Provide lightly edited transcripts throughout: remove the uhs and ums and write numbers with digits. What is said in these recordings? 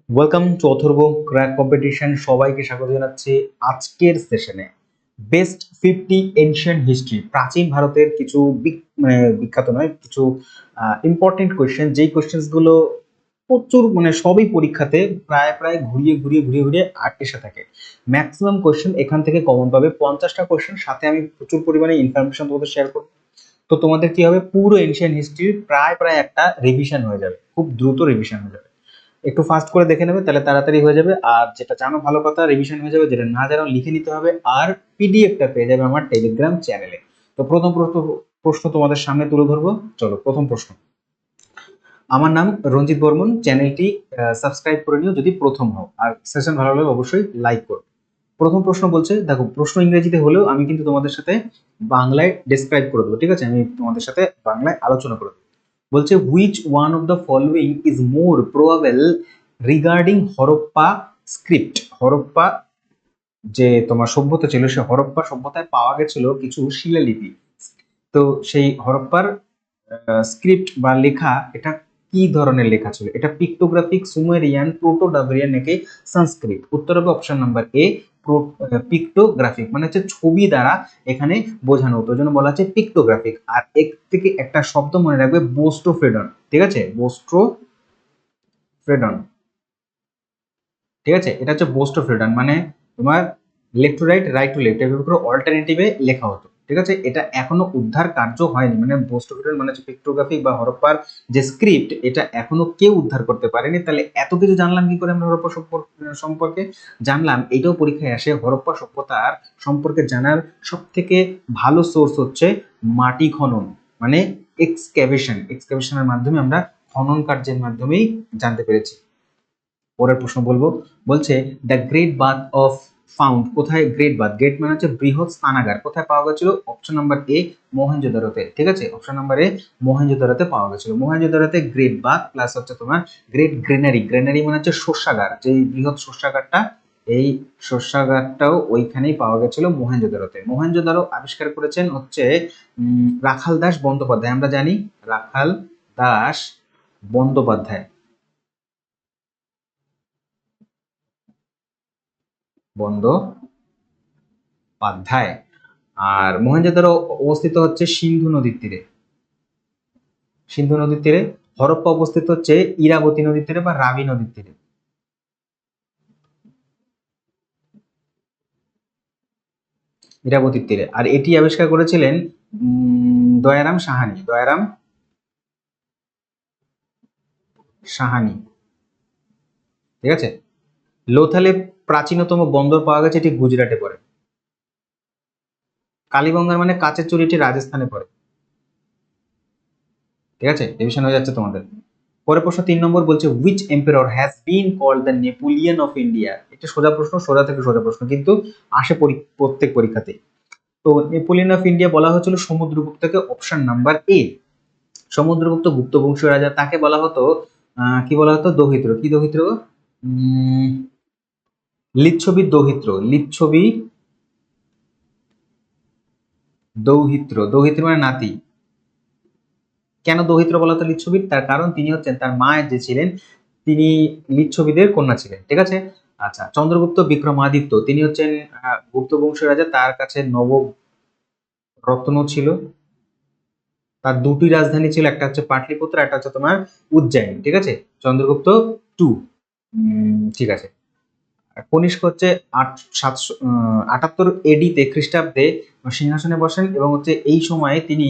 Welcome to Atharva crack competition. সবাইকে স্বাগত জানাচ্ছি আজকের সেশনে। বেস্ট 50 এনশিয়েন্ট হিস্ট্রি, প্রাচীন ভারতের কিছু বিখ্যাত নয়, কিছু ইম্পর্টেন্ট কোয়েশ্চেন, যেই কোয়েশ্চেন্সগুলো প্রচুর সবই পরীক্ষাতে প্রায় প্রায় ঘুরিয়ে ঘুরিয়ে ঘুরিয়ে ঘুরিয়ে এসে থাকে। ম্যাক্সিমাম কোয়েশ্চেন এখান থেকে কমন পাবে, 50টা কোয়েশ্চেন, সাথে আমি প্রচুর পরিমাণে ইনফরমেশন তোমাদের শেয়ার করবো। তো তোমাদের কি হবে, পুরো এনশিয়েন্ট হিস্ট্রির প্রায় প্রায় একটা রিভিশন হয়ে যাবে, খুব দ্রুত রিভিশন হয়ে যাবে। একটু ফাস্ট করে দেখে নেবে, তাহলে তাড়াতাড়ি হয়ে যাবে। আর যেটা জানো ভালো কথা, রিভিশন হয়ে যাবে, যেটা না জানো লিখে নিতে হবে। আর পিডিএফটা পেয়ে যাবে আমার টেলিগ্রাম চ্যানেলে। তো প্রথম প্রশ্ন তোমাদের সামনে তুলে ধরবো। চলো, প্রথম প্রশ্ন। আমার নাম রঞ্জিত বর্মন, চ্যানেলটি সাবস্ক্রাইব করে নিও যদি প্রথম হও, আর সেশন ভালো লাগলে অবশ্যই লাইক করো। প্রথম প্রশ্ন বলছে, দেখো প্রশ্ন ইংরেজিতে হলেও আমি কিন্তু তোমাদের সাথে বাংলায় ডেসক্রাইব করে দেবো, ঠিক আছে? আমি তোমাদের সাথে বাংলায় আলোচনা করে দেবো। বলছে, which one of the following is more probable regarding Harappa script. Harappa যে তোমার সভ্যতা ছিল, সে হরপ্পা সভ্যতায় পাওয়া গেছিল কিছু শিলালিপি। তো সেই হরপ্পার স্ক্রিপ্ট বা লেখা, এটা কি ধরনের লেখা ছিল? এটা পিক্টোগ্রাফিক, সুমেরিয়ান, প্রোটোডাভরিয়ান নাকি সংস্কৃত? উত্তর হবে অপশন নাম্বার এ, পিক্টোগ্রাফিক, মানে হচ্ছে ছবি দ্বারা এখানে বোঝানো হতো, জন্য বলা হচ্ছে পিক্টোগ্রাফিক। আর এক থেকে একটা শব্দ মনে রাখবে, বোস্টোফ্রেডন, ঠিক আছে? বোস্টোফ্রেডন, ঠিক আছে? এটা হচ্ছে বোস্টোফ্রেডন, মানে তোমার left to right, right to left, এভাবে করে অল্টারনেটিভে লেখা হতো, ঠিক আছে? এটা এখনো উদ্ধার কার্য হয়নি, মানে বোস্টোফ্রেডন মানে হচ্ছে পিক্টোগ্রাফিক বা হরপ্পার যে স্ক্রিপ্ট, এটা এখনো কেউ উদ্ধার করতে পারেনি। তাহলে এত কিছু জানলাম কি করে আমরা হরপ্পা সম্পর্কে? জানলাম, এটাও পরীক্ষায় আসে, হরপ্পা সভ্যতার সম্পর্কে জানার সব থেকে ভালো সোর্স হচ্ছে মাটি খনন, মানে এক্সক্যাভেশনের মাধ্যমে আমরা খনন কার্যের মাধ্যমেই জানতে পেরেছি। পরের প্রশ্ন বলবো। বলছে, the great bath of found, কোথায় গ্রেট বাথ? গ্রেট মানে হচ্ছে বৃহৎ স্নানাগার, কোথায় পাওয়া গেছিল? অপশন নাম্বার এ, মহেঞ্জোদারোতে, ঠিক আছে? অপশন নাম্বার এ, মহেঞ্জোদারোতে পাওয়া গেছিল। মহেঞ্জোদারোতে গ্রেট বাথ প্লাস হচ্ছে তোমার গ্রেট গ্রেনারি। গ্রেনারি মানে হচ্ছে শস্যাগার, যে বৃহৎ শস্যাগারটা, এই শস্যাগারটাও ওইখানেই পাওয়া গেছিল মহেঞ্জোদারোতে। মহেঞ্জোদারো আবিষ্কার করেছেন হচ্ছে রাখাল দাস বন্দ্যোপাধ্যায়। আমরা জানি রাখাল দাস বন্দ্যোপাধ্যায়, বন্দ্যোপাধ্যায়। আর মহেঞ্জোদারো অবস্থিত হচ্ছে সিন্ধু নদীর তীরে, সিন্ধু নদীর তীরে। হরপ্পা অবস্থিত হচ্ছে ইরাবতী নদীর তীরে বা রাবি নদীর তীরে, ইরাবতীর তীরে। আর এটি আবিষ্কার করেছিলেন দয়ারাম সাহানি, দয়ারাম সাহানি, ঠিক আছে? লোথালে প্রাচীনতম বন্দর পাওয়া গেছে, এটি গুজরাটে পড়ে। কালীবঙ্গার মানে কাচের চুরি, এটি রাজস্থানে পড়ে, ঠিক আছে? রিভিশন হয়ে যাচ্ছে তোমাদের। পরের প্রশ্ন 3 নম্বর বলছে, which empire has been called the Napoleon of India. এটা সোজা প্রশ্ন, সোজা থেকে সোজা প্রশ্ন, কিন্তু আসে প্রত্যেক পরীক্ষাতে। তো নেপোলিয়ন অফ ইন্ডিয়া বলা হয়েছিল সমুদ্রগুপ্তকে, অপশন নাম্বার এ। সমুদ্রগুপ্ত গুপ্ত বংশীয় রাজা, তাকে বলা হতো কি বলা হতো? দৌহিত্র। কি দৌহিত্র? লিচ্ছবি দৌহিত্র, লিচ্ছবি দৌহিত্র। দৌহিত্র মানে নাতি। কেন দৌহিত্র বলা হতো লিচ্ছবির? তার কারণ তিনি হচ্ছেন, তার মা যে ছিলেন, তিনি লিচ্ছবিদের কন্যা ছিলেন, ঠিক আছে? আচ্ছা, চন্দ্রগুপ্ত বিক্রমাদিত্য, তিনি হচ্ছেন গুপ্ত বংশের রাজা, তার কাছে নবরত্ন ছিল। তার দুটি রাজধানী ছিল, একটা হচ্ছে পাটলিপুত্র, একটা হচ্ছে তোমার উজ্জয়িনী, ঠিক আছে? চন্দ্রগুপ্ত 2, ঠিক আছে। কনিষ্ক হচ্ছে 78 এডিতে খ্রিস্টাব্দে সিংহাসনে বসেন, এবং হচ্ছে এই সময়ে তিনি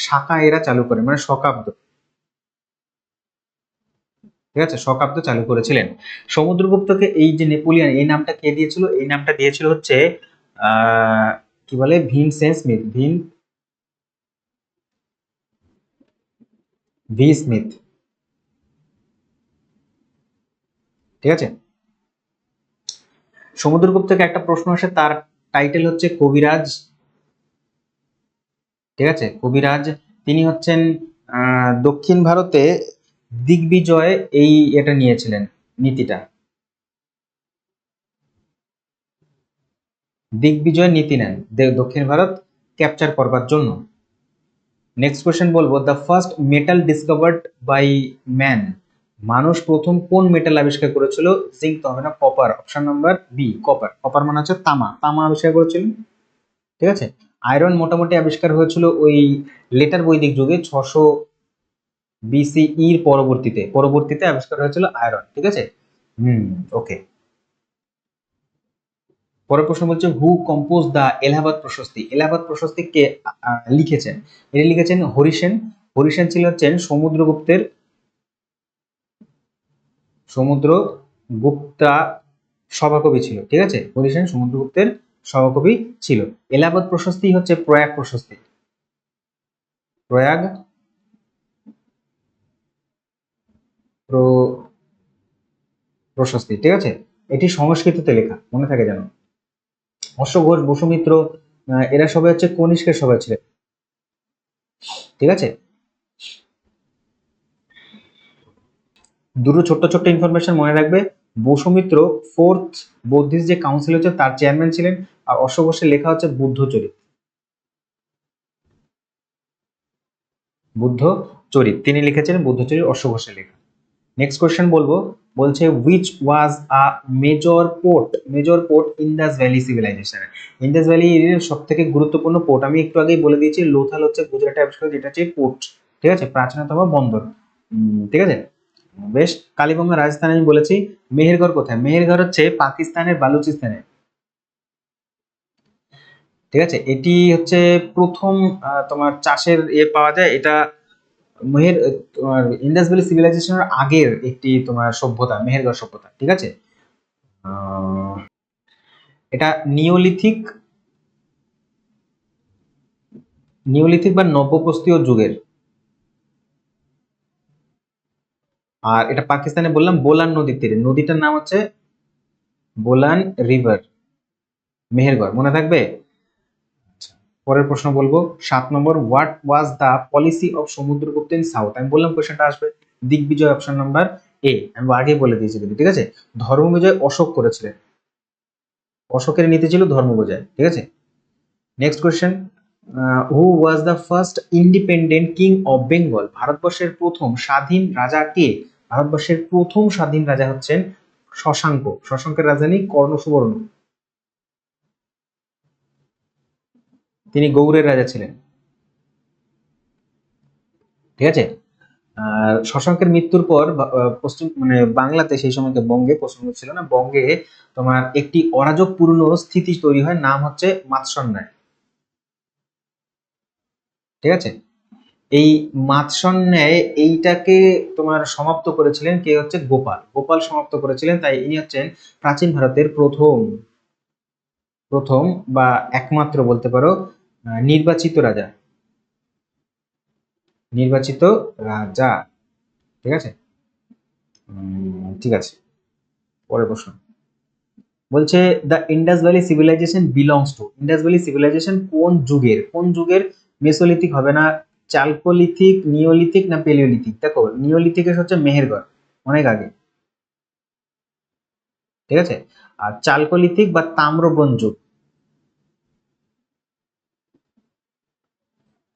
শাকা এরা চালু করেন, মানে শকাব্দ, ঠিক আছে? শকাব্দ চালু করেছিলেন। সমুদ্রগুপ্তকে এই যে নেপোলিয়ন, এই নামটা কে দিয়েছিল? এই নামটা দিয়েছিল হচ্ছে কি বলে, ভিনসেন্ট স্মিথ, ভি স্মিথ, ঠিক আছে? সমুদ্রগুপ্তকে একটা প্রশ্ন আসে, তার টাইটেল হচ্ছে কবিরাজ, ঠিক আছে? কবিরাজ। তিনি হচ্ছেন দক্ষিণ ভারতে দিগ্বিজয়, এই এটা নিয়েছিলেন, নীতিটা, দিগ্বিজয় নীতি নেন দক্ষিণ ভারত ক্যাপচার করবার জন্য। নেক্সট কোয়েশ্চেন বলবো, the first metal discovered by man, মানুষ প্রথম কোন মেটাল আবিষ্কার করেছিল? জিঙ্ক তো হবে না, copper. Option number B, copper. Copper মানে হচ্ছে তামা, তামা আবিষ্কার করেছিল। ঠিক আছে। আয়রন মোটামুটি আবিষ্কার হয়েছিল ওই লেটার বৈদিক যুগে 600 বিসিইর পরবর্তীতে আবিষ্কার হয়েছিল আয়রন। ঠিক আছে। ওকে। পরের প্রশ্ন বলছে who compose the Allahabad Prashasti. Allahabad Prashasti কে লিখেছেন? এটি লিখেছেন হরিসেন। হরিসেন ছিলেন সমুদ্রগুপ্তা সভাকবি ছিল। ঠিক আছে। হরিসেন সমুদ্রগুপ্তের সভাকবি ছিল। এলাহাবাদ প্রশস্তি হচ্ছে প্রয়াগ প্রশস্তি। প্রয়াগ প্রশস্তি। ঠিক আছে। এটি সংস্কৃততে লেখা, মনে থাকে যেন। অশ্ব ঘোষ, বসুমিত্র, এরা সবাই হচ্ছে কনিষ্কের সবাই ছিলেন। ঠিক আছে। দুটো ছোট্ট ছোট্ট ইনফরমেশন মনে রাখবে। বসুমিত্র ফোর্থ বৌদ্ধিস্ট যে কাউন্সিল হচ্ছে তার চেয়ারম্যান ছিলেন। আর অশ্ব ঘোষের লেখা হচ্ছে বুদ্ধচরিত, তিনি লিখেছেন বুদ্ধচরিত, অশ্ব ঘোষের লেখা। নেক্সট কোয়েশ্চেন বলবো, বলছে which was a major port Indus valley civilization. Indus valley এর সব থেকে গুরুত্বপূর্ণ পোর্ট আমি একটু আগেই বলে দিয়েছি, লোথাল হচ্ছে গুজরাটে আবিষ্কার, যেটা হচ্ছে পোর্ট। ঠিক আছে। প্রাচীনতম বন্দর। ঠিক আছে। বেশ। কালীবঙ্গা রাজস্থান আমি বলেছি। মেহেরগড় কোথায়? মেহেরগড় হচ্ছে পাকিস্তানের বালুচিস্তানে। ঠিক আছে। এটি হচ্ছে প্রথম তোমার চাষের পাওয়া যায়। এটা তোমার ইন্দাস ভ্যালি সিভিলাইজেশনের আগের একটি তোমার সভ্যতা, মেহেরগড় সভ্যতা। ঠিক আছে। এটা নিওলিথিক বা নব্যপ্রস্তরীয় যুগের। আর এটা পাকিস্তানে বললাম বোলান নদীর তীরে, নদীটার নাম হচ্ছে বোলান রিভার। মেহেরগড় মনে থাকবে। পরের প্রশ্ন বলবো 7 নম্বর, what was the policy of Samudragupta in south. আমি বললাম কোশ্চেনটা আসবে দিগ্বিজয়, অপশন নাম্বার এ। আমি আগেই বলে দিয়েছি কিন্তু। ঠিক আছে। ধর্মবিজয় অশোক করেছিলেন, অশোকের নীতি ছিল ধর্মবিজয়। ঠিক আছে। Next question, who was the first independent king of Bengal. ভারতবর্ষের প্রথম স্বাধীন রাজা কে? ভারতবর্ষের প্রথম স্বাধীন রাজা হচ্ছেন শশাঙ্ক। শশাঙ্কের রাজধানী কর্ণসুবর্ণ। তিনি গৌড়ের রাজা ছিলেন। ঠিক আছে। আর শশাঙ্কের মৃত্যুর পর পশ্চিম মানে বাংলাতে, সেই সময় বঙ্গে, পশ্চিমবঙ্গ ছিল না, বঙ্গে তোমার একটি অরাজকপূর্ণ স্থিতি তৈরি হয়, নাম হচ্ছে মাৎসন্যায়। ঠিক আছে। এই মাৎসন্যায় এইটাকে তোমার সমাপ্ত করেছিলেন কে? হচ্ছে গোপাল। গোপাল সমাপ্ত করেছিলেন। তাই ইনি হচ্ছেন প্রাচীন ভারতের প্রথম প্রথম বা একমাত্র বলতে পারো নির্বাচিত রাজা। নির্বাচিত রাজা। ঠিক আছে। ঠিক আছে। পরের প্রশ্ন বলছে the Indus valley civilization belongs to. Indus valley civilization কোন যুগের? মেসোলিথিক হবে না, চালকোলিথিক, নিওলিথিক না পেলিওলিথিক? দেখো নিওলিথিকের হচ্ছে মেহেরগড়, অনেক আগে। ঠিক আছে। আর চালকোলিথিক বা তাম্র ব্রোঞ্জ যুগ,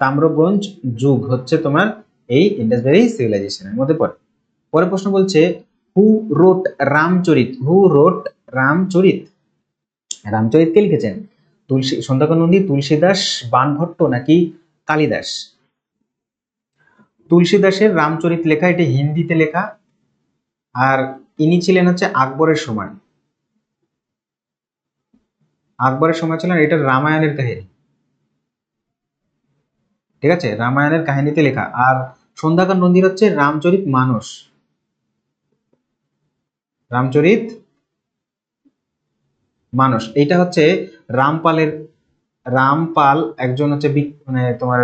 তাম্র ব্রোঞ্জ যুগ হচ্ছে তোমার এই ইন্ডাস ভ্যালি সিভিলাইজেশনের মধ্যে পড়ে। পরের প্রশ্ন বলছে হু রোট রামচরিত। রামচরিত কে লিখেছেন? সন্ধ্যাকর নন্দী, তুলসীদাস, বাণভট্ট নাকি কালিদাস? তুলসীদাসের রামচরিত লেখা, এটি হিন্দিতে লেখা। আর ইনি ছিলেন হচ্ছে আকবরের সময় ছিলেন। এটা রামায়ণের কাহিনী। ঠিক আছে। রামায়ণের কাহিনীতে লেখা। আর সন্ধ্যাকর নন্দীর হচ্ছে রামচরিত মানস। এইটা হচ্ছে রামপালের রামপাল একজন হচ্ছে মানে তোমার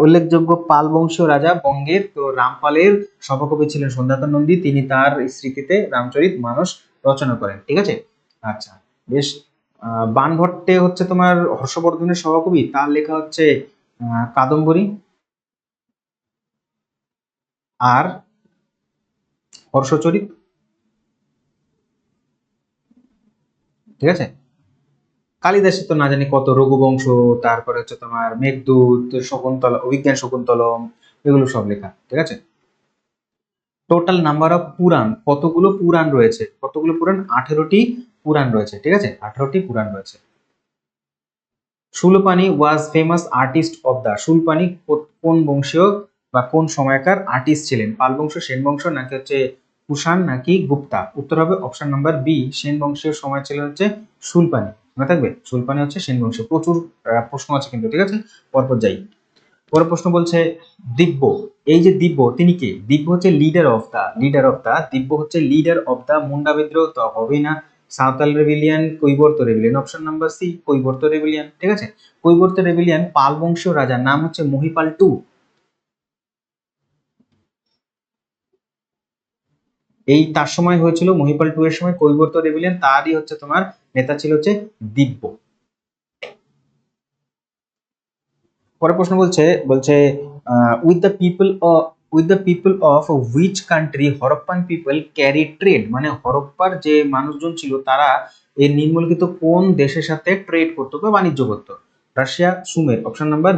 উল্লেখযোগ্য পাল বংশীয় রাজা বঙ্গের। তো রামপালের সভাকবি ছিলেন সন্ধ্যাকর নন্দী, তিনি তার স্মৃতিতে রামচরিত মানস রচনা করেন। ঠিক আছে। আচ্ছা। বেশ। বাণভট্টে হচ্ছে তোমার হর্ষবর্ধনের সভাকবি, তার লেখা হচ্ছে কাদম্বরী। আর হর্ষচরিত। ঠিক আছে। কালিদাসের তো না জানি কত, রঘুবংশ, তারপরে হচ্ছে তোমার মেঘদূত, শকুন্তলা, অভিজ্ঞান শকুন্তলম, এগুলো সব লেখা। ঠিক আছে। টোটাল নাম্বার অফ পুরাণ, কতগুলো পুরাণ রয়েছে, কতগুলো পুরাণ? 18টি পুরাণ রয়েছে, ঠিক আছে, 18টি পুরাণ রয়েছে। Sulapani was famous artist of the, Sulapani কোন বংশীয় বা কোন সময়কার আর্টিস্ট ছিলেন? পাল বংশ, সেন বংশ, নাকি হচ্ছে কুষাণ, নাকি গুপ্তা? উত্তর হবে অপশন নাম্বার বি, সেন বংশীয় সময় ছিলেন হচ্ছে সুলপানি। মনে থাকবে, সুলপানি হচ্ছে সেন বংশ। প্রচুর প্রশ্ন আছে কিন্তু, ঠিক আছে, পরপর যাই। পরের প্রশ্ন বলছে দিব্য, এই যে দিব্য তিনি কে? দিব্য হচ্ছে লিডার অফ দা দিব্য হচ্ছে লিডার অফ দা মুন্ডা বিদ্রোহ, তো হবেই না। সাঁওতাল রেভিলিয়ান, কৈবর্ত রেভিলিয়ান, অপশন নাম্বার সি কৈবর্ত রেভিলিয়ান, ঠিক আছে। কৈবর্ত রেভিলিয়ান পাল বংশীয় রাজার নাম হচ্ছে মহিপাল টু। এই তার সময় হয়েছিল, মহিপাল টু এর সময় কৈবর্ত রেভিলিয়ান, তারই হচ্ছে তোমার নেতা ছিল হচ্ছে দিব্য। পরের প্রশ্ন বলছে বলছে with the people of which country Harappan people carry trade, মানে হরপ্পার যে মানুষজন ছিল তারা এই নিম্নলিখিত কোন দেশের সাথে ট্রেড করতো বা বাণিজ্য করতো? রাশিয়া, সুমের, অপশন নাম্বার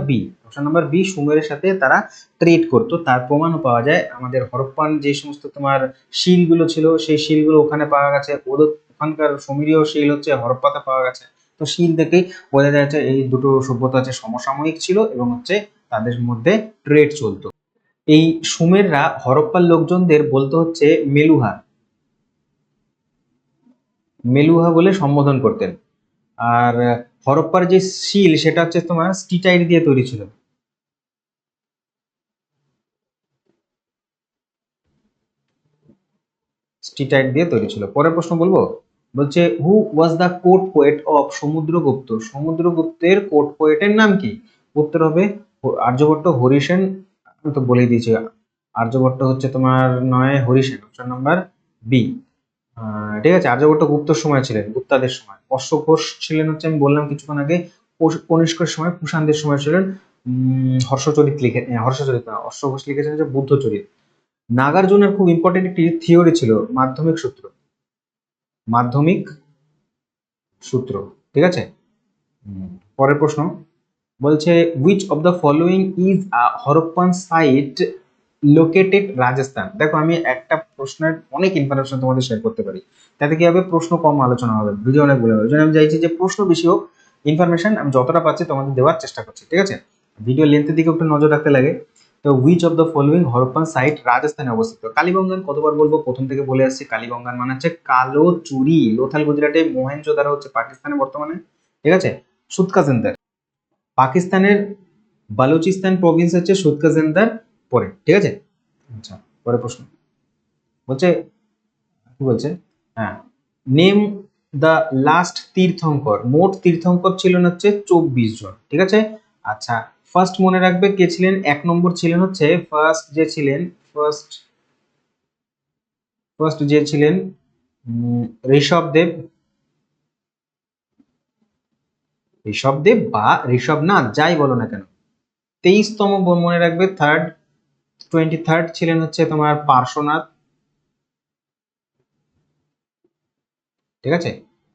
বি, সুমেরের সাথে তারা ট্রেড করতো। তার প্রমাণও পাওয়া যায়, আমাদের হরপ্পান যে সমস্ত তোমার শিলগুলো ছিল সেই শিলগুলো ওখানে পাওয়া গেছে, ওদের ওখানকার সুমেরীয় শিল হচ্ছে হরপ্পাতে পাওয়া গেছে। তো শিল দেখেই বোঝা যাচ্ছে এই দুটো সভ্যতা হচ্ছে সমসাময়িক ছিল এবং হচ্ছে তাদের মধ্যে ট্রেড চলতো। এই সুমেররা হরপ্পার লোকজনদের বলতো হচ্ছে মেলুহা, বলে সম্বোধন করতেন। আর হরপ্পার যে শিল সেটা হচ্ছে তোমার স্টিটাইট দিয়ে তৈরি ছিল। পরের প্রশ্ন বলবো, বলছে who was the court poet of Samudragupta, সমুদ্রগুপ্তের কোর্ট পোয়েটের নাম কি? উত্তর হবে আর্যভট্ট, হরিসেন, আমি তো বলেই দিয়েছি, আর্যভট্ট হচ্ছে তোমার নয়, হরিসেন, অপশন নাম্বার বি। ঠিক আছে, আর্যভট্ট গুপ্তর সময় ছিলেন, গুপ্তাদের সময়। অশ্বঘোষ ছিলেন হচ্ছে, আমি বললাম কিছুক্ষণ আগে, কনিষ্কের সময়, কুষাণদের সময় ছিলেন হর্ষচরিত লিখে, হর্ষচরিত না, অশ্বঘোষ লিখেছেন যে বুদ্ধচরিত। নাগার্জুনের খুব ইম্পর্টেন্ট একটি থিওরি ছিল, মাধ্যমিক সূত্র, মাধ্যমিক সূত্র, ঠিক আছে। পরের প্রশ্ন বলছে which of the following is a Harappan site located Rajasthan. দেখো আমি একটা প্রশ্নের অনেক ইনফরমেশন তোমাদের শেয়ার করতে পারি, তাতে কি হবে, প্রশ্ন কম আলোচনা হবে, ভিডিও অনেক বড় হবে। ওই জন্য আমি চাইছি যে প্রশ্ন বেশি হোক, ইনফরমেশন আমি যতটা পাচ্ছি তোমাদের দেওয়ার চেষ্টা করছি, ঠিক আছে। ভিডিও লেন্থের দিকে একটু নজর রাখতে লাগে। তো which of the following Harappan site রাজস্থানে অবস্থিত? কালীবঙ্গান কতবার বলবো, প্রথম থেকে বলে আসছি, কালীবঙ্গান মানে হচ্ছে কালো চুরি। লোথাল গুজরাটে, মোহেনজোদারো হচ্ছে পাকিস্তানে বর্তমানে, ঠিক আছে। সুতকাজেন্দার পাকিস্তানের বালুচিস্তান প্রভিন্স হচ্ছে সুতকাজেন্দার পরে, ঠিক আছে। আচ্ছা, পরের প্রশ্ন বলছে কি বলছে, হ্যাঁ, নেম দ্য লাস্ট তীর্থঙ্কর, মোট তীর্থঙ্কর ছিলেন হচ্ছে 24 জন, ঠিক আছে। আচ্ছা, ফার্স্ট মনে রাখবে কে ছিলেন, 1 নম্বর ছিলেন হচ্ছে ফার্স্ট যে ছিলেন ঋষভদেব, বা ঋষভনাথ, যাই বলো না কেন। 23তম মনে রাখবে 23rd ছিলেন হচ্ছে তোমার পার্শ্বনাথ, ঠিক আছে,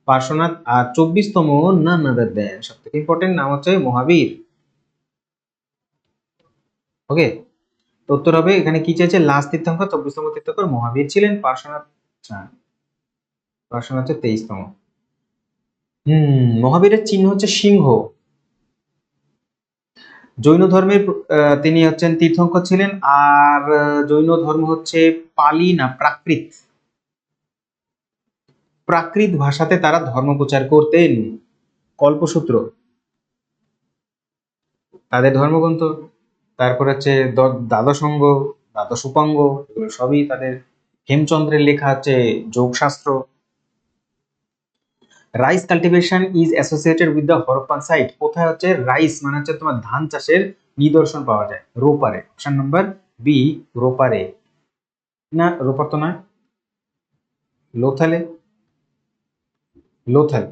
পার্শ্বনাথ। আর 24তম না নাদার দেন, সব থেকে ইম্পর্টেন্ট নাম হচ্ছে মহাবীর। ওকে, তো উত্তর হবে এখানে কি চাইছে, লাস্ট তীর্থঙ্কর 24তম তীর্থঙ্কর মহাবীর ছিলেন, পার্শ্বনাথ, পার্শ্বনাথ হচ্ছে 23তম। মহাবীরের চিহ্ন হচ্ছে সিংহ। জৈন ধর্মের তিনি হচ্ছেন তীর্থঙ্কর ছিলেন। আর জৈন ধর্ম হচ্ছে পালি না প্রাকৃত, ভাষাতে তারা ধর্ম প্রচার করতেন। কল্পসূত্র তাদের ধর্মগ্রন্থ, তারপর হচ্ছে দ্বাদশাঙ্গ, দ্বাদশ উপাঙ্গ, এগুলো সবই তাদের। হেমচন্দ্রের লেখা হচ্ছে Yogashastra. Rice cultivation is associated with the Harappan site, কোথায় হচ্ছে রাইস মানে হচ্ছে তোমার ধান চাষের নিদর্শন পাওয়া যায়? রোপারে, অপশন নাম্বার বি, রোপারে। না, রোপার তো নয়, লোথালে, লোথাল।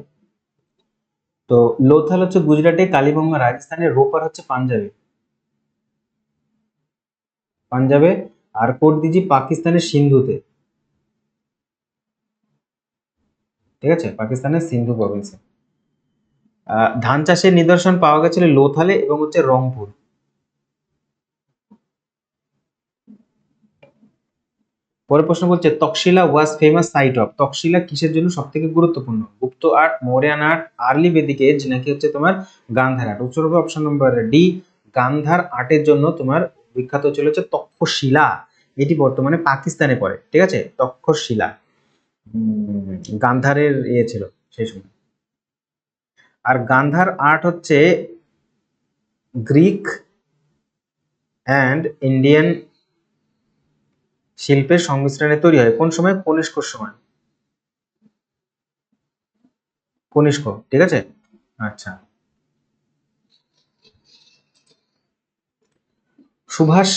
তো লোথাল হচ্ছে গুজরাটে, কালীবঙ্গা রাজস্থানে, রোপার হচ্ছে পাঞ্জাবে, আর কোটদিজি পাকিস্তানের সিন্ধুতে, ঠিক আছে, পাকিস্তানের সিন্ধু প্রভিন্সে। ধান চাষের নিদর্শন পাওয়া গেছিল লোথালে এবং হচ্ছে রংপুর। পরের প্রশ্ন বলছে Taxila was famous site of, Taxila কিসের জন্য সব থেকে গুরুত্বপূর্ণ? Gupta art, Mauryan art, early Vedic age, নাকি হচ্ছে তোমার গান্ধার আর্ট? উত্তর হবে অপশন নম্বর ডি, গান্ধার আর্টের জন্য তোমার বিখ্যাত ছিল হচ্ছে তক্ষশিলা। এটি বর্তমানে পাকিস্তানে পড়ে, ঠিক আছে, তক্ষশিলা। গান্ধারের ইয়ে ছিল সেই সময়। আর গান্ধার আর্ট হচ্ছে গ্রিক অ্যান্ড ইন্ডিয়ান শিল্পের সংমিশ্রণে তৈরি হয় কোন সময়? কনিষ্কর সময়, কনিষ্ক, ঠিক আছে। আচ্ছা, সুভাষ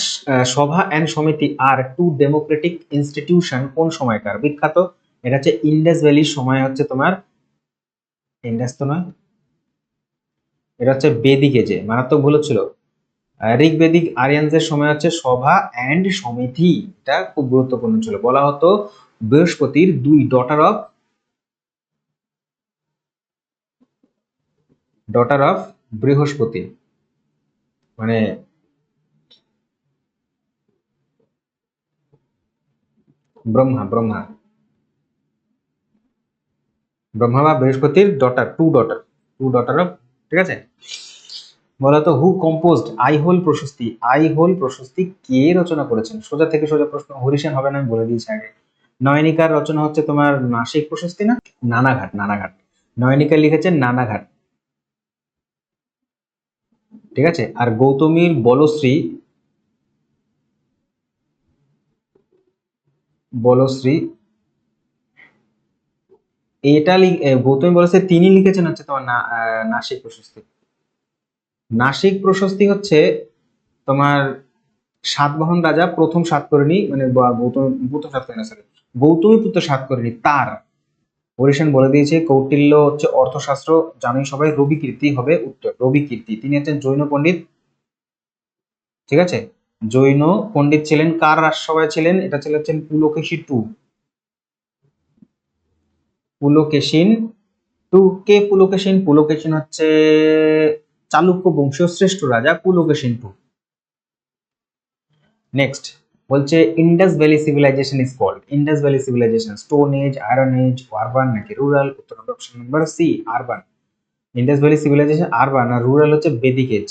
সভা অ্যান্ড সমিতি আর টু ডেমোক্রেটিক ইনস্টিটিউশন কোন সময়কার? বিখ্যাত, এটা হচ্ছে ইন্ডাস ভ্যালির সময় হচ্ছে তোমার, ইন্ডাস তো নয়, এটা হচ্ছে বেদিক এজে, মারাত্মক ভুল ছিল। ঋগ্বেদিক আরিয়ানদের সময় হচ্ছে সভা অ্যান্ড সমিতি, এটা খুব গুরুত্বপূর্ণ ছিল। বলা হতো বৃহস্পতির দুই ডটার অফ বৃহস্পতি, মানে ব্রহ্মা ব্রহ্মা ব্রহ্মা বা বৃহস্পতির টু ডটার অফ, ঠিক আছে। বলতো হু কম্পোজড আইহোল প্রশস্তি, আইহোল প্রশস্তি কে রচনা করেছেন? সোজা থেকে সোজা প্রশ্ন, হরিসেন হবে না, আমি বলে দিয়েছি আগে। নয়নিকার রচনা হচ্ছে তোমার নাসিক প্রশস্তি না, নানাঘাট। নয়নিকা লিখেছেন নানাঘাট, ঠিক আছে। আর গৌতমীর বলশ্রী এটা গৌতমী বলশ্রী তিনি লিখেছেন হচ্ছে তোমার নাসিক প্রশস্তি। নাসিক প্রশস্তি হচ্ছে তোমার সাতবাহন রাজা প্রথম সাতকর্ণী, মানে প্রথম সাতকর্ণী সরি, গৌতমীপুত্র সাতকর্ণী তার, হরিসেন বলে দিয়েছে। কৌটিল্য হচ্ছে অর্থশাস্ত্র, জানোই সবাই। রবি কীর্তি হবে উত্তর, রবি কীর্তি, তিনি হচ্ছেন জৈন পণ্ডিত, ঠিক আছে। জৈন পণ্ডিত ছিলেন, কার রাজসভায় ছিলেন? এটা ছিল হচ্ছেন পুলকেশিন টু। কে পুলকেশিন? পুলকেশিন হচ্ছে চালুক্য বংশীয় শ্রেষ্ঠ রাজা পুলকেশিন টু। নেক্সট বলছে Indus valley civilisation is called, Indus valley civilisation stone age, iron age, urban নাকি রুরাল? উত্তর হবে option number C, urban. Indus valley civilisation urban, আর রুরাল হচ্ছে বেদিক এজ,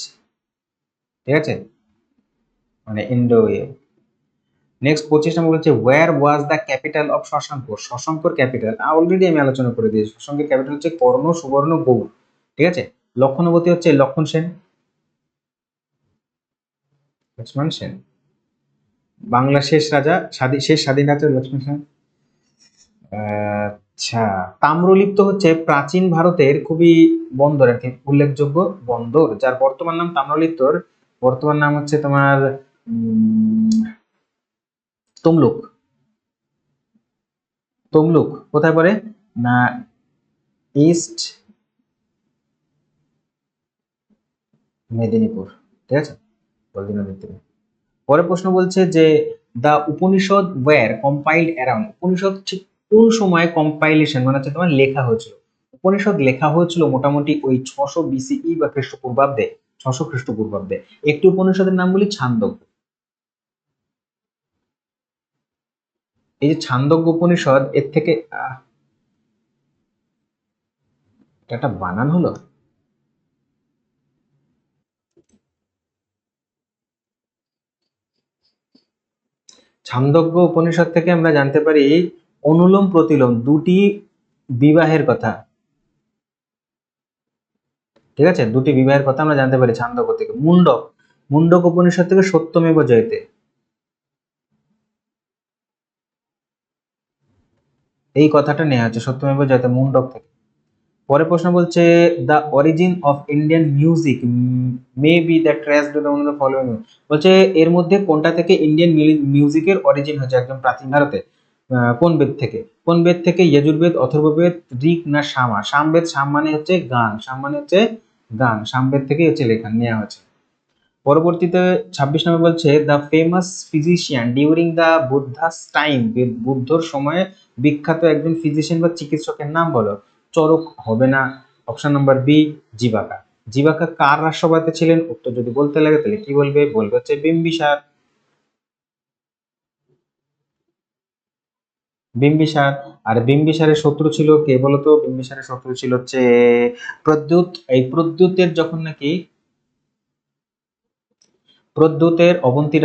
ঠিক আছে, মানে ইন্ডো এ। নেক্সট 25 নম্বর হচ্ছে where was the capital of Shashanka, শশাঙ্কর ক্যাপিটাল অলরেডি আমি আলোচনা করে দিয়েছি। শশাঙ্কের ক্যাপিটাল হচ্ছে কর্ণ, সুবর্ণ, গৌড়, ঠিক আছে। লক্ষণবতী হচ্ছে লক্ষণ সেন, লক্ষ্মণ সেন। বাংলা শেষ রাজা, শেষ স্বাধীন রাজা লক্ষ্মণ সেন। আচ্ছা, তাম্রলিপ্ত হচ্ছে প্রাচীন ভারতের খুবই বন্দর আর কি, উল্লেখযোগ্য বন্দর, যার বর্তমান নাম তাম্রলিপ্তর বর্তমান নাম হচ্ছে তোমার তমলুক। তমলুক কোথায় পড়ে? না ইস্ট মেদিনীপুর, ঠিক আছে, বলদি নদীর তীরে। পরের প্রশ্ন বলছে যে the Upanishads were compiled around, Upanishad ঠিক কোন সময় কম্পাইলেশন মানে হচ্ছে তোমার লেখা হয়েছিল? উপনিষদ লেখা হয়েছিল মোটামুটি ওই 600 বিসিই বা খ্রিস্টপূর্বাব্দে, 600 খ্রিস্টপূর্বাব্দে। একটি উপনিষদের নাম বলি ছান্দোগ্য। এই যে ছান্দোগ্য উপনিষদ, এর থেকে এটা একটা বানান হলো। ছান্দোগ্য উপনিষদ থেকে আমরা জানতে পারি অনুলোম প্রতিলোম দুটি বিবাহের কথা, ঠিক আছে, দুটি বিবাহের কথা আমরা জানতে পারি ছান্দোগ্য থেকে। মুন্ডক উপনিষদ থেকে সত্যমেব জয়তে, এই কথাটা নেওয়া হচ্ছে সত্যমেব জয়তে, মুন্ডক থেকে। পরের প্রশ্ন বলছে the origin of Indian music may be the traced the following, বলছে এর মধ্যে কোনটা থেকে ইন্ডিয়ান মিউজিকের অরিজিন হচ্ছে একদম প্রাচীন ভারতে? কোন বেদ থেকে? কোন বেদ থেকে? যজুর্বেদ, অথর্ববেদ, ঋক না সামা? সামবেদ, সাম মানে হচ্ছে গান, সাম মানে হচ্ছে গান, সামবেদ থেকে হচ্ছে লেখা নেওয়া হয়েছে। পরবর্তীতে 26 নম্বর বলছে the famous physician during the Buddha's time, বুদ্ধর সময়ে বিখ্যাত একজন ফিজিশিয়ান বা চিকিৎসকের নাম বলো। চরক হবে না, অপশন নাম্বার বি জীবাকা। জীবাকা কার রাজসভাতে ছিলেন? উত্তর যদি বলতে লাগে তাহলে কি বলবে? বলবে হচ্ছে বিম্বিসার। বিম্বিসার। আর বিম্বিসারের শত্রু ছিল কে বলতো? বিম্বিসারের শত্রু ছিল হচ্ছে প্রদ্যুৎ। এই প্রদ্যুতের যখন নাকি প্রদ্যুতের অবন্তী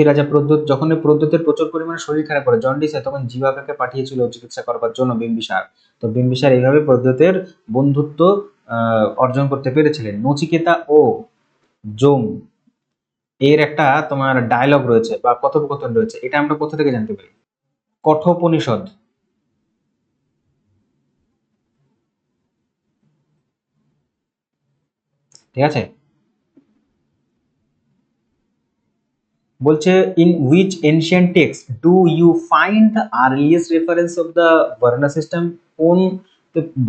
রাজা প্রদ্যুৎ যখন এই প্রদ্যুতের প্রচুর পরিমাণে শরীর খারাপ করে, জন্ডিস হয়, তখন জিবাকাকে পাঠিয়েছিল চিকিৎসা করবার জন্য বিম্বিসার। তো বিম্বিসার এইভাবে প্রদ্যুতের বন্ধুত্ব অর্জন করতে পেরেছিলেন। নচিকেতা ও জম এর একটা তোমার ডায়লগ রয়েছে বা কথোপকথন রয়েছে, এটা আমরা কোথা থেকে জানতে পারি? কঠোপনিষদ। ঠিক আছে। বলছে in which ancient text do you find the earliest reference of the varna system? কোন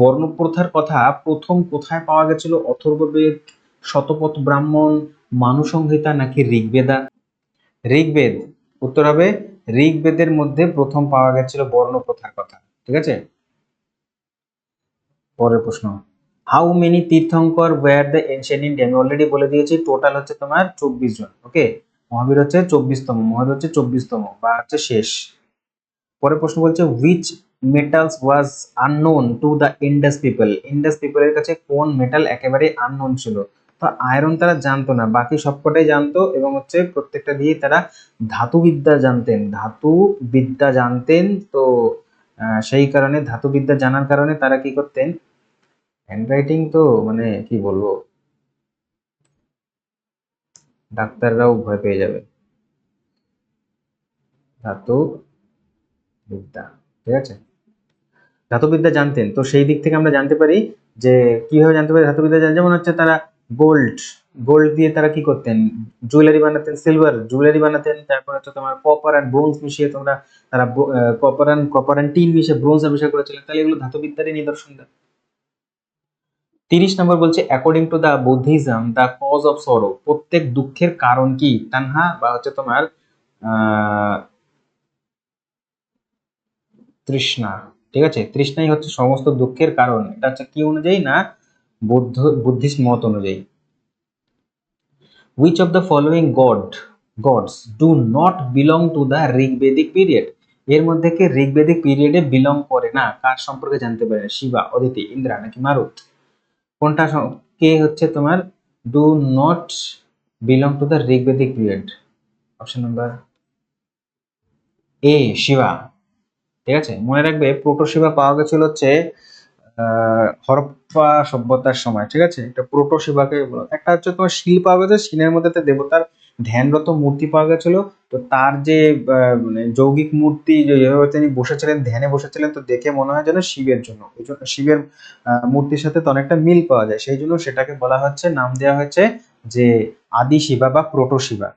বর্ণ প্রথার কথা প্রথম কোথায় পাওয়া গেছিল? অথর্ববেদ, শতপথ ব্রাহ্মণ, মানুসংহিতা নাকি ঋগ্বেদা? ঋগ্বেদ। উত্তর হবে ঋগ্বেদের মধ্যে প্রথম পাওয়া গেছিল বর্ণ প্রথার কথা। ঠিক আছে। পরের প্রশ্ন, how many tirthankaras were the ancient India? আমি অলরেডি বলে দিয়েছি, টোটাল হচ্ছে তোমার 24 জন। ওকে, মহাবীর হচ্ছে 24তম, মহাবীর হচ্ছে 24তম বা হচ্ছে শেষ। পরের প্রশ্ন বলছে which metals was unknown to the Indus people? Indus পিপলের কাছে কোন মেটাল একেবারে আননোন ছিল? তো আয়রন তারা জানতো না, বাকি সবকটাই জানতো, এবং হচ্ছে প্রত্যেকটা দিয়ে তারা ধাতুবিদ্যা জানতেন, ধাতুবিদ্যা জানতেন। তো সেই কারণে ধাতুবিদ্যা জানার কারণে তারা কি করতেন, হ্যান্ডরাইটিং তো মানে কি বলবো, ডাক্তাররাও ভয় পেয়ে যাবে। ধাতু বিদ্যা। ঠিক আছে, ধাতুবিদ্যা জানতেন। তো সেই দিক থেকে আমরা জানতে পারি যে কিভাবে জানতে পারি ধাতুবিদ্যা জানতেন, যেমন হচ্ছে তারা গোল্ড গোল্ড দিয়ে তারা কি করতেন, জুয়েলারি বানাতেন, সিলভার জুয়েলারি বানাতেন। তারপর হচ্ছে তোমার কপার অ্যান্ড ব্রোঞ্জ মিশিয়ে তোমরা তারা কপার অ্যান্ড টিন মিশিয়ে ব্রোঞ্জ আবিষ্কার করেছিলেন। তাহলে এগুলো ধাতুবিদ্যারই নিদর্শন দেয়। 30 নম্বর বলছে according to the Buddhism the cause of sorrow, প্রত্যেক দুঃখের কারণ কি? তানহা বা হচ্ছে তোমার আহ তৃষ্ণা। ঠিক আছে, তৃষ্ণাই হচ্ছে সমস্ত দুঃখের কারণ। এটা হচ্ছে কি অনুযায়ী না, বৌদ্ধ বুদ্ধিস্ট মত অনুযায়ী। Which of the following gods do not belong to the Rigvedic period? এর মধ্যে কে ঋগ্বেদিক পিরিয়ডে বিলং করে না? কার সম্পর্কে জানতে পারেন? শিবা, অদিতি, ইন্দ্রা নাকি মারুত? কোনটা কে হচ্ছে তোমার do not belong to the Rigvedic period? Option number A, Shiva. ঠিক আছে, মনে রাখবে প্রোটো শিবা পাওয়া গেছিল হচ্ছে হরপ্পা সভ্যতার সময়। ঠিক আছে, এটা প্রোটো শিবাকে একটা হচ্ছে তোমার শিল পাওয়া গেছে, শিলের মধ্যে একটা দেবতার ধ্যানরত মূর্তি পাওয়া গেছিল। তো তার যে মানে যৌগিক মূর্তি যেভাবে তিনি বসেছিলেন, ধ্যানে বসেছিলেন, তো দেখে মনে হয় যেন শিবের জন্য, এই জন্য শিবের মূর্তির সাথে তো অনেকটা মিল পাওয়া যায়, সেই জন্য সেটাকে বলা হচ্ছে, নাম দেওয়া হয়েছে যে আদি শিবা বা প্রোটো শিবা।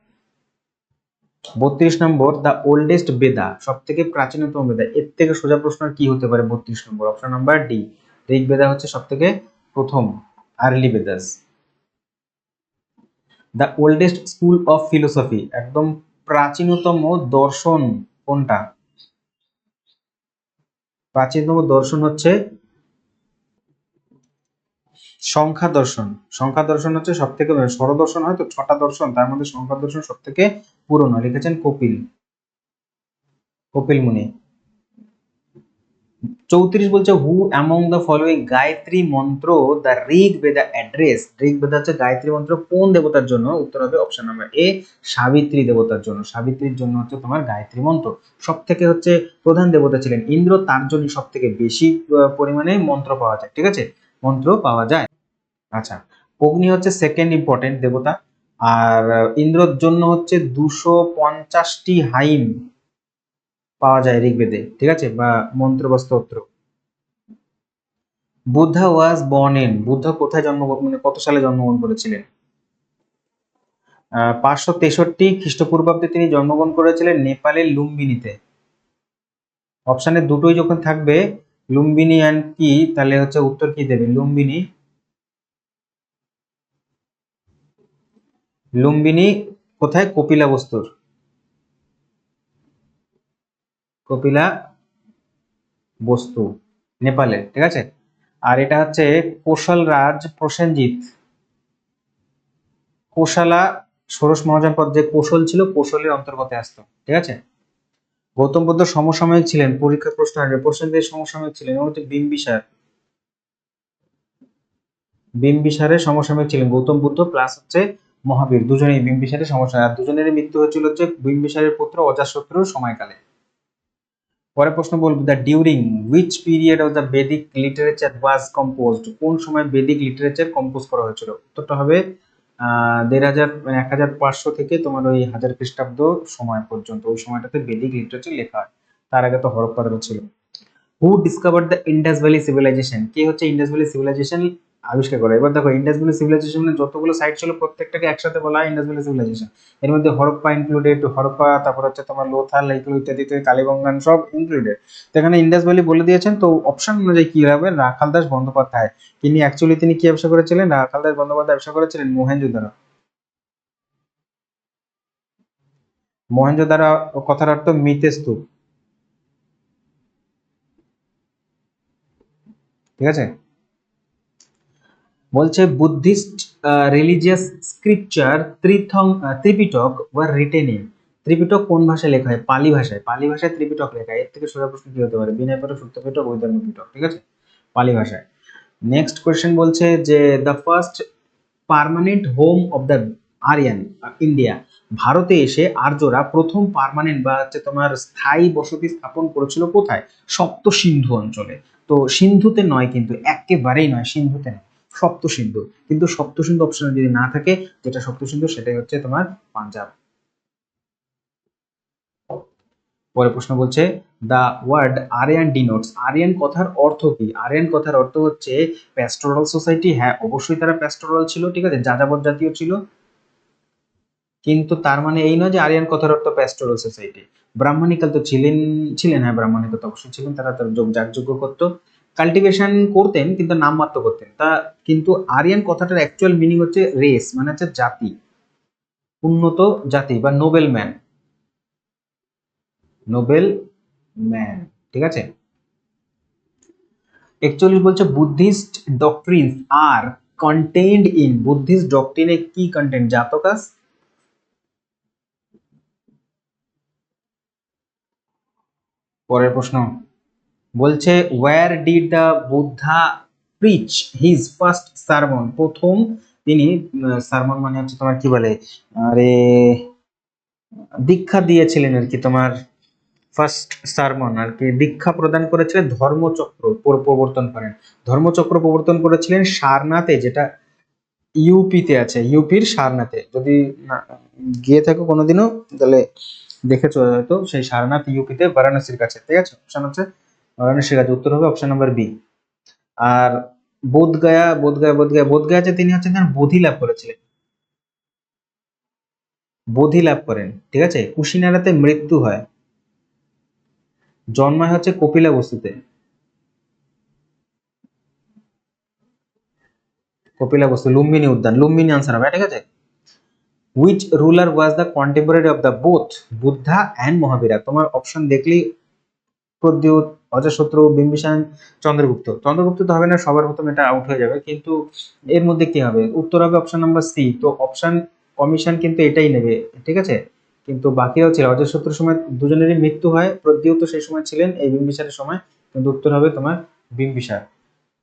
32 নম্বর, দ্য ওল্ডেস্ট বেদা, সব থেকে প্রাচীনতম বেদা। এর থেকে সোজা প্রশ্ন আর কি হতে পারে? 32 নম্বর, অপশন নাম্বার ডি, ঋগ বেদা হচ্ছে সব থেকে প্রথম, early Vedas. The oldest school of philosophy, একদম প্রাচীনতম দর্শন কোনটা? প্রাচীনতম দর্শন হচ্ছে সংখ্যা দর্শন। সংখ্যা দর্শন হচ্ছে সব থেকে, স্বরদর্শন হয় তো 6টা দর্শন, তার মধ্যে সংখ্যা দর্শন সব থেকে পুরনো, লিখেছেন কপিল, কপিল মুনি। 34 বলছে হু অ্যামং দ্য ফলোইং গায়ত্রী মন্ত্র the Rig Vedha address? Rig বেদা হচ্ছে গায়ত্রী মন্ত্র কোন দেবতার জন্য? উত্তর হবে অপশন নাম্বার এ, সাবিত্রী দেবতার জন্য। সাবিত্রীর জন্য হচ্ছে তোমার গায়ত্রী মন্ত্র। সব থেকে হচ্ছে প্রধান দেবতা ছিলেন ইন্দ্র, তার জন্য সব থেকে বেশি পরিমাণে মন্ত্র পাওয়া যায়। ঠিক আছে, মন্ত্র পাওয়া যায়। আচ্ছা, অগ্নি হচ্ছে সেকেন্ড ইম্পর্টেন্ট দেবতা, আর ইন্দ্রর জন্য হচ্ছে 250টি হাইম পাওয়া যায় ঋগ্বেদে। ঠিক আছে, বা মন্ত্র বা স্তোত্র। Buddha was born in, Buddha কোথায় জন্মগ্রহণ, মানে কত সালে জন্মগ্রহণ করেছিলেন? 563 খ্রিস্টপূর্বাব্দে তিনি জন্মগ্রহণ করেছিলেন নেপালের লুম্বিনীতে। অপশানে দুটোই যখন থাকবে, লুম্বিনী অ্যান্ড কি, তাহলে হচ্ছে উত্তর কি দেবে? লুম্বিনী। লুম্বিনী কোথায়? কপিলা বস্তুর, কপিলা বস্তু, নেপালে। ঠিক আছে, আর এটা হচ্ছে কোশল রাজ প্রসেনজিৎ, কোশালা ষোড়শ মহাজনপদ যে কৌশল ছিল, কৌশলের অন্তর্গত আসতো। ঠিক আছে, গৌতম বুদ্ধ সমসাময়িক ছিলেন, পরীক্ষা প্রশ্ন আসবে, প্রশ্নদের সমসাময়িক ছিলেন, এবং হচ্ছে বিম্বিসার, বিম্বিসারের সমসাময়িক ছিলেন গৌতম বুদ্ধ প্লাস হচ্ছে মহাবীর, দুজনেই বিম্বিসারের সমসাময়িক, আর দুজনেরই মৃত্যু হয়েছিল হচ্ছে বিম্বিসারের পুত্র অজাতশত্রুর সময়কালে। পরের প্রশ্ন বলবো, the during which period of the Vedic literature was composed, কোন সময় বেদিক লিটারেচার কম্পোজ করা হয়েছিল? উত্তরটা হবে 1500 থেকে তোমার ওই 1000 খ্রিস্টাব্দ সময় পর্যন্ত, ওই সময়টাতে বেদিক লিটারেচার লেখা হয়। তার আগে তো হরপ্পারা ছিল। Who discovered the Indus valley civilization, কে হচ্ছে ইন্ডাস ভ্যালি সিভিলাইজেশন আবিষ্কার করে? এবার দেখো, ইন্ডাস ভ্যালি সিভিলাইজেশন যতগুলো সাইট ছিল প্রত্যেকটাকে একসাথে বলা হয় ইন্ডাস ভ্যালি সিভিলাইজেশন। এর মধ্যে হরপ্পা ইনক্লুডেড, হরপ্পা, তারপর হচ্ছে তোমার লোথাল এগুলো ইত্যাদিতে, কালীবঙ্গান সব ইনক্লুডেড। তো এখানে ইন্ডাস ভ্যালি বলে দিয়েছেন, তো অপশন অনুযায়ী কি হবে, রাখাল দাস বন্দ্যোপাধ্যায়। তিনি কি ব্যবসা করেছিলেন? রাখাল দাস বন্দ্যোপাধ্যায় ব্যবসা করেছিলেন মোহেনজোদারো। মোহেনজোদারো কথার অর্থ মৃতের স্তূপ, ঠিক আছে। বলছে Buddhist religious scripture Tripitaka were written in, Tripitaka কোন ভাষায় লেখা হয়? পালি ভাষায়। পালি ভাষায় ত্রিপিটক লেখা হয়। এর থেকে সোজা প্রশ্ন কি হতে পারে? বিনয় পিটক, সত্য পিটক, বৈধর্ম পিটক, ঠিক আছে, পালি ভাষায়। নেক্সট কোয়েশ্চেন বলছে যে the first permanent home of the Aryan India, ভারতে এসে আর্যরা প্রথম পার্মানেন্ট বা হচ্ছে তোমার স্থায়ী বসতি স্থাপন করেছিল কোথায়? সপ্ত সিন্ধু অঞ্চলে। তো সিন্ধুতে নয়, কিন্তু একেবারেই নয়, সিন্ধুতে নয়, সপ্ত সিন্ধু। কিন্তু সপ্ত সিন্ধু অপশনে যদি না থাকে, যেটা সপ্ত সিন্ধু সেটাই হচ্ছে তোমার পাঞ্জাব। পরের প্রশ্ন বলছে the word Aryan denotes, Aryan কথার অর্থ কি? আরিয়ান কথার অর্থ হচ্ছে প্যাস্টোরাল সোসাইটি। হ্যাঁ, অবশ্যই তারা প্যাস্টোরাল ছিল, ঠিক আছে, যাযাবর জাতীয় ছিল, কিন্তু তার মানে এই নয় যে আরিয়ান কথার অর্থ প্যাস্টোরাল সোসাইটি। ব্রাহ্মণিকাল তো ছিলেন, হ্যাঁ ব্রাহ্মণিকাল তো অবশ্যই ছিলেন, তারা তার যাগযজ্ঞ করতো, কাল্টিভেশন করতেন, কিন্তু নামমাত্র করতেন তা। কিন্তু আরিয়ান কথাটার অ্যাকচুয়াল মিনিং হচ্ছে রেস, মানে হচ্ছে জাতি, উন্নত জাতি বা নোবেল ম্যান, নোবেল ম্যান, ঠিক আছে। 41 বলছে Buddhist doctrines are contained in, Buddhist ডক্ট্রিনে কি কন্টেন্ট? জাতকাস। পরের প্রশ্ন বলছে where did the Buddha preach his first sermon, প্রথম তিনি সারমন মানে হচ্ছে তোমার কি বলে, আরে দীক্ষা দিয়েছিলেন আর কি, তোমার ফার্স্ট সারমন আর কি, দীক্ষা প্রদান করেছিলেন, ধর্মচক্র প্রবর্তন করেন, ধর্মচক্র প্রবর্তন করেছিলেন সারনাথে, যেটা ইউপিতে আছে, ইউপির সারনাথে। যদি গিয়ে থাকো কোনোদিনও তাহলে দেখেছো হয়তো, সেই সারনাথ ইউপিতে বারাণসীর কাছে, ঠিক আছে। অপশন হচ্ছে বারাণসীর কাছে, উত্তর হবে অপশন নাম্বার বি। আর বোধগয়াতে তিনি হচ্ছেন বোধি লাভ করেছিলেন, বোধি লাভ করেন, ঠিক আছে। কুশিনারাতে মৃত্যু হয়, জন্মায় হচ্ছে কপিলা বস্তুতে, কপিলা বস্তু, লুম্বিনী উদ্যান, লুম্বিনী আনসার হবে, ঠিক আছে। Which ruler was the contemporary of the both Buddha and Mahavira, তোমার অপশন দেখলেই প্রদ্যোৎ, অজাতশত্রু, বিম্বিসার, চন্দ্রগুপ্ত। চন্দ্রগুপ্ত তো হবে না, সবার প্রথম এটা আউট হয়ে যাবে, কিন্তু এর মধ্যে কি হবে? উত্তর হবে অপশন নাম্বার সি। তো অপশন কমিশন কিন্তু এটাই নেবে, ঠিক আছে। কিন্তু বাকিরাও ছিল, অজাতশত্রুর সময় দুজনেরই মৃত্যু হয়, প্রদ্যোৎ সেই সময় ছিলেন এই বিম্বিসারের সময়, কিন্তু উত্তর হবে তোমার বিম্বিসার।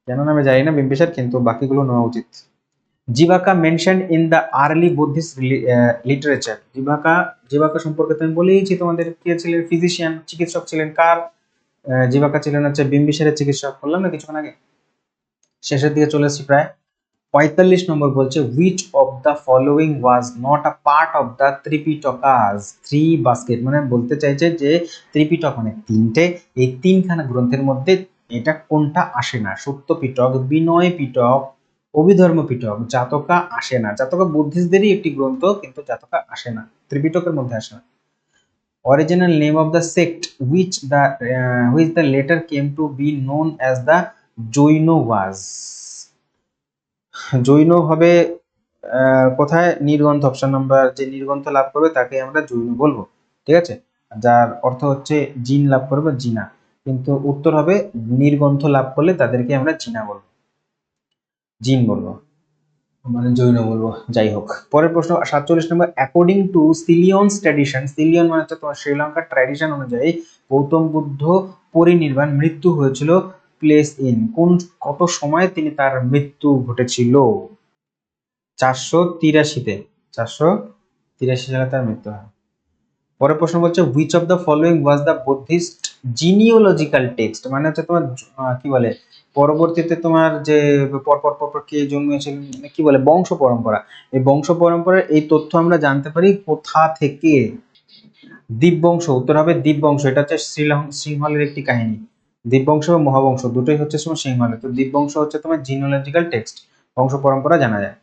কেন নামে জানি না বিম্বিসার, কিন্তু বাকিগুলো নেওয়া উচিত। Jivaka mention in the early Buddhist literature, Jivaka সম্পর্কে তো আমি বলেইছি তোমাদের, কে ছিলেন? ফিজিশিয়ান, চিকিৎসক ছিলেন। কার? জিবাকা ছিলেন হচ্ছে বিম্বিসারের চিকিৎসক, বললাম না কিছুক্ষণ আগে। শেষের দিকে চলে এসেছি প্রায়। 45 নম্বর বলছে which of the following was not a part of the Tripitakas three basket, মানে বলতে চাইছে যে ত্রিপিটক মানে তিনটে, এই তিনখানা গ্রন্থের মধ্যে এটা কোনটা আসে না? সত্য পিটক, বিনয় পিটক, অভিধর্ম পিটক, জাতকা আসে না। জাতকা বুদ্ধিস্টদেরই একটি গ্রন্থ, কিন্তু জাতকা আসে না, ত্রিপিটকের মধ্যে আসে না। Original name of the sect which the later came to be known as the Jaino was, Jain হবে কোথায়? নির্গ্রন্থ, অপশন নাম্বার, যে নির্গ্রন্থ লাভ করবে তাকে আমরা জৈন বলবো, ঠিক আছে, যার অর্থ হচ্ছে জিন লাভ করবে, জিনা। কিন্তু উত্তর হবে নির্গ্রন্থ লাভ করলে তাদেরকে আমরা জিনা বলবো, জিন বলবো। মানে জৈন বলবো, যাই হোক। পরের প্রশ্ন 47 নম্বর, অ্যাকর্ডিং টু সিলিয়নস ট্র্যাডিশন, সিলিয়ন মানে হচ্ছে তোমার শ্রীলঙ্কার ট্র্যাডিশন অনুযায়ী গৌতম বুদ্ধ পরিনির্বাণ মৃত্যু হয়েছিল প্লেস ইন, কোন কত সময় তিনি তার মৃত্যু ঘটেছিল? 483-তে, 483 সালে তার মৃত্যু হয়। পরের প্রশ্ন বলছে which of the following was the Buddhist genealogical text, মানে হচ্ছে তোমার কি বলে পরবর্তীতে তোমার যে পরপর পরপর কে জন্মেছিল, মানে কি বলে বংশ পরম্পরা, এই বংশ পরম্পরার এই তথ্য আমরা জানতে পারি কোথা থেকে? দীপবংশ, উত্তর হবে দীপবংশ। এটা হচ্ছে সিংহলের একটি কাহিনী। দীপবংশ ও মহাবংশ দুটোই হচ্ছে তোমার সিংহলে। তো দীপবংশ হচ্ছে তোমার জিনোলজিক্যাল টেক্সট, বংশ পরম্পরা জানা যায়।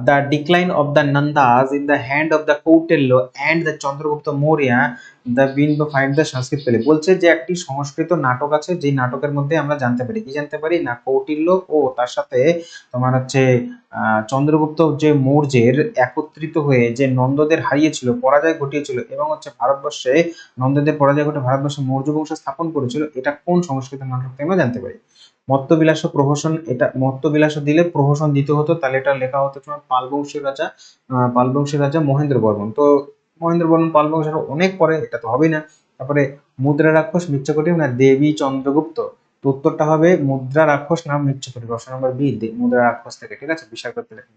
The decline of the Nandas in the hand of the Kautilya and the Chandragupta Maurya, the Vindu find the Sanskrit Pali, বলছে যে একটি সংস্কৃত নাটক আছে, যে নাটকের মধ্যে আমরা জানতে পারি কি জানতে পারি না কৌটিল্য ও তার সাথে তোমার হচ্ছে চন্দ্রগুপ্ত যে মৌর্যের একত্রিত হয়ে যে নন্দদের হারিয়েছিল, পরাজয় ঘটিয়েছিল এবং হচ্ছে ভারতবর্ষে নন্দদের পরাজয় ঘটে ভারতবর্ষে মৌর্য বংশ স্থাপন করেছিল, এটা কোন সংস্কৃত নাটক থেকে আমরা জানতে পারি? মত্তবিলাস প্রহসন, এটা মত্তবিলাস দিলে প্রহসন দিতে হতো, তাহলে এটা লেখা হতো তোমার পাল বংশের রাজা মহেন্দ্র বর্মন। তো মহেন্দ্র বর্মন পাল বংশের অনেক পরে, এটা তো হবেই না। তারপরে মুদ্রা রাক্ষস মৃচ্ছকটি না দেবী চন্দ্রগুপ্ত, তো উত্তরটা হবে মুদ্রা রাক্ষস নাম মৃচ্ছকটি, অপশন নম্বর বি, মুদ্রা রাক্ষস থেকে, ঠিক আছে, বিশাল করতে লেখা।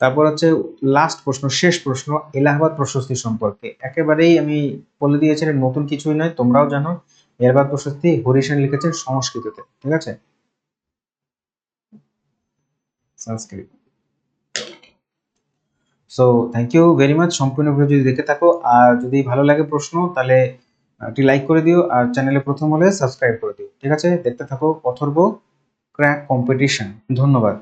তারপর হচ্ছে লাস্ট প্রশ্ন, শেষ প্রশ্ন, এলাহাবাদ প্রশস্তি সম্পর্কে একেবারেই আমি বলে দিয়েছি, নতুন কিছুই নয়, তোমরাও জানো। এলাহাবাদ প্রশস্তি হরিসেন লিখেছেন সংস্কৃততে, ঠিক আছে, Sanskrit. So thank you very much, সম্পূর্ণ ভিডিও যদি দেখে থাকো, আর যদি ভালো লাগে প্রশ্ন তাহলে একটি লাইক করে দিও, আর চ্যানেলে প্রথম হলে সাবস্ক্রাইব করে দিও, ঠিক আছে। দেখতে থাকো অথর্ব ক্র্যাক কম্পিটিশন। ধন্যবাদ।